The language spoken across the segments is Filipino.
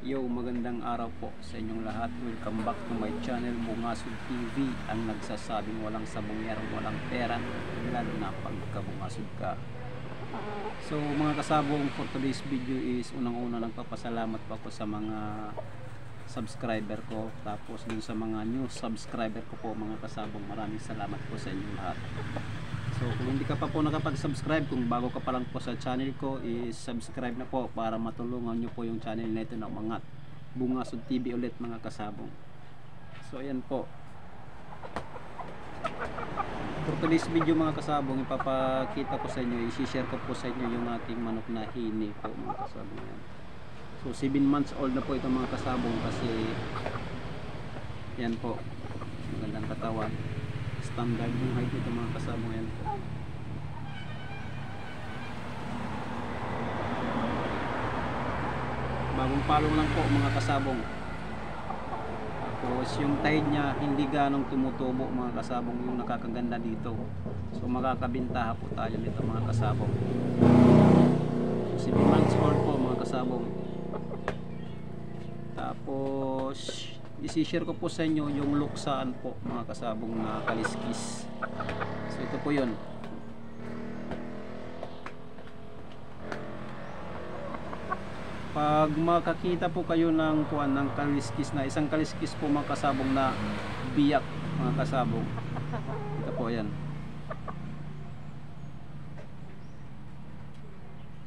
Yo, magandang araw po sa inyong lahat. Welcome back to my channel, Bungasod TV. Ang nagsasabing walang sabongero, walang pera, lalo na pagkabungasod ka. So mga kasabong, for today's video is unang-una nagpapasalamat po ako sa mga subscriber ko. Tapos dun sa mga new subscriber ko po mga kasabong, maraming salamat po sa inyong lahat. So kung hindi ka pa po nakapag-subscribe, kung bago ka pa lang po sa channel ko, is subscribe na po para matulungan nyo po yung channel na ito na umangat. Bungasod TV ulit mga kasabong. So ayan po. For today's video mga kasabong, ipapakita ko sa inyo, i-share ko po sa inyo yung ating manok na hini po mga kasabong. Yan. So 7 months old na po ito mga kasabong kasi yan po, magandang katawan. Standard yung height nito mga kasabong. Yan po. Bagong palong lang po mga kasabong. Tapos yung tide niya hindi ganong tumutubo mga kasabong, yung nakakaganda dito. So makakabintaha po tayo nito mga kasabong. So 7 months old po mga kasabong. Tapos isi-share ko po sa inyo yung luksaan po mga kasabong na kaliskis. So ito po yun. Pag makakita po kayo ng kuan ng kaliskis na isang kaliskis po mga kasabong na biyak mga kasabong, ito po yan,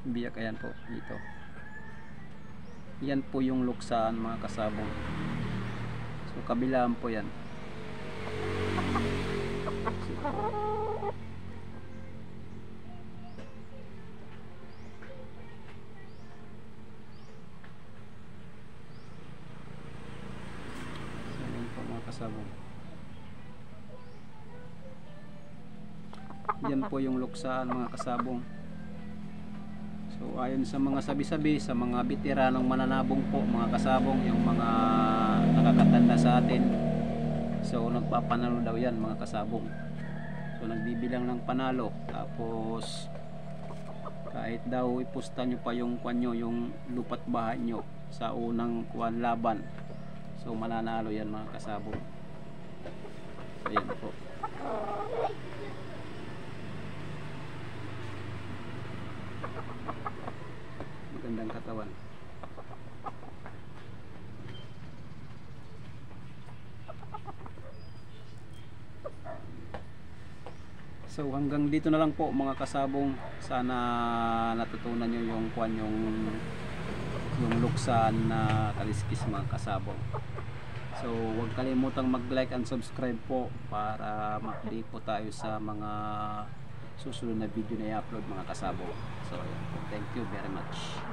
biyak, ayan po dito, yan po yung luksaan mga kasabong. So kabilaan po yan. Kasabong. Yan po yung luksaan mga kasabong. So ayon sa mga sabi-sabi, sa mga veteranong mananabong po mga kasabong, yung mga nakakatanda sa atin, so nagpapanalo daw yan mga kasabong. So nagbibilang ng panalo, tapos kahit daw ipusta nyo pa yung kwan nyo, yung lupat bahay nyo sa unang kwan laban, so mananalo yan mga kasabong. So ayan po. Magandang katawan. So hanggang dito na lang po mga kasabong. Sana natutunan nyo yung kwan, yung luksaan na kaliskis mga kasabong. So huwag kalimutang mag-like and subscribe po para ma-update po tayo sa mga susunod na video na i-upload mga kasabong. So thank you very much.